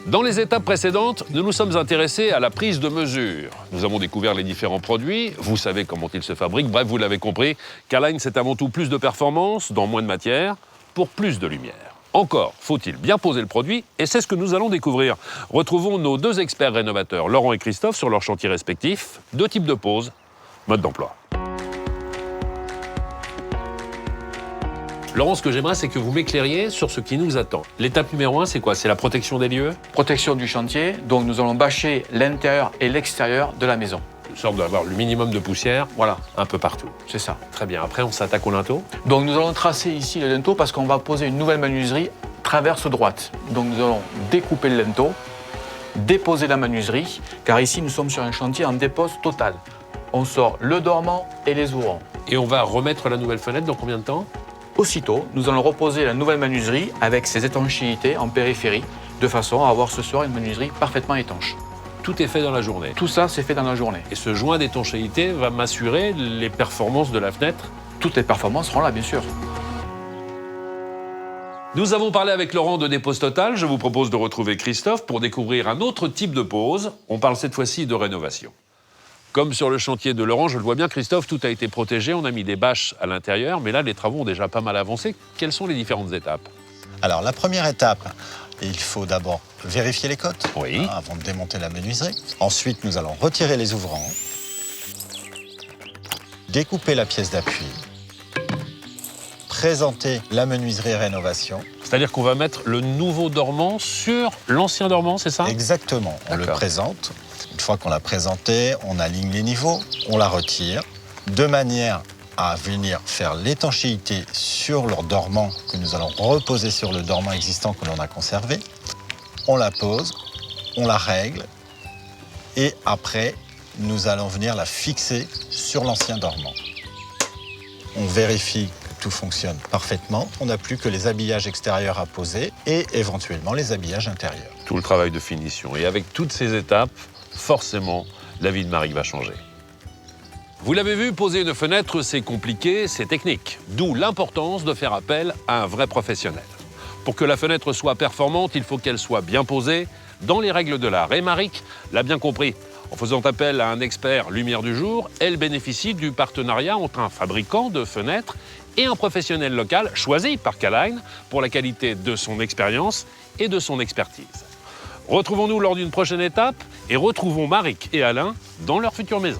Dans les étapes précédentes, nous nous sommes intéressés à la prise de mesure. Nous avons découvert les différents produits, vous savez comment ils se fabriquent, bref, vous l'avez compris, K-Line, c'est avant tout plus de performance, dans moins de matière, pour plus de lumière. Encore faut-il bien poser le produit, et c'est ce que nous allons découvrir. Retrouvons nos deux experts rénovateurs, Laurent et Christophe, sur leurs chantiers respectifs. Deux types de pose, mode d'emploi. Laurent, ce que j'aimerais, c'est que vous m'éclairiez sur ce qui nous attend. L'étape numéro 1, c'est quoi? C'est la protection des lieux? Protection du chantier, donc nous allons bâcher l'intérieur et l'extérieur de la maison. Une sorte d'avoir le minimum de poussière, Voilà, un peu partout. c'est ça. Très bien, après on s'attaque au linteau. Donc nous allons tracer ici le linteau parce qu'on va poser une nouvelle menuiserie traverse droite. Donc nous allons découper le linteau, déposer la menuiserie, car ici nous sommes sur un chantier en dépose totale. On sort le dormant et les ouvrants. Et on va remettre la nouvelle fenêtre dans combien de temps? Aussitôt, nous allons reposer la nouvelle menuiserie avec ses étanchéités en périphérie, de façon à avoir ce soir une menuiserie parfaitement étanche. Tout est fait dans la journée. Tout ça, c'est fait dans la journée. Et ce joint d'étanchéité va m'assurer les performances de la fenêtre. Toutes les performances seront là, bien sûr. Nous avons parlé avec Laurent de dépose totale. Je vous propose de retrouver Christophe pour découvrir un autre type de pose. On parle cette fois-ci de rénovation. Comme sur le chantier de Laurent, je le vois bien, Christophe, tout a été protégé. On a mis des bâches à l'intérieur, mais là, les travaux ont déjà pas mal avancé. Quelles sont les différentes étapes? Alors, la première étape, il faut d'abord vérifier les cotes Oui. avant de démonter la menuiserie. Ensuite, nous allons retirer les ouvrants, découper la pièce d'appui, présenter la menuiserie rénovation. C'est-à-dire qu'on va mettre le nouveau dormant sur l'ancien dormant, c'est ça? Exactement, on le D'accord. présente. Une fois qu'on l'a présenté, on aligne les niveaux, on la retire, de manière à venir faire l'étanchéité sur leur dormant que nous allons reposer sur le dormant existant que l'on a conservé. On la pose, on la règle et après, nous allons venir la fixer sur l'ancien dormant. On vérifie que tout fonctionne parfaitement. On n'a plus que les habillages extérieurs à poser et éventuellement les habillages intérieurs. Tout le travail de finition. Et avec toutes ces étapes, forcément, la vie de Marie va changer. Vous l'avez vu, poser une fenêtre, c'est compliqué, c'est technique. D'où l'importance de faire appel à un vrai professionnel. Pour que la fenêtre soit performante, il faut qu'elle soit bien posée dans les règles de l'art. Et Maric l'a bien compris. En faisant appel à un expert lumière du jour, elle bénéficie du partenariat entre un fabricant de fenêtres et un professionnel local choisi par K-Line pour la qualité de son expérience et de son expertise. Retrouvons-nous lors d'une prochaine étape et retrouvons Maric et Alain dans leur future maison.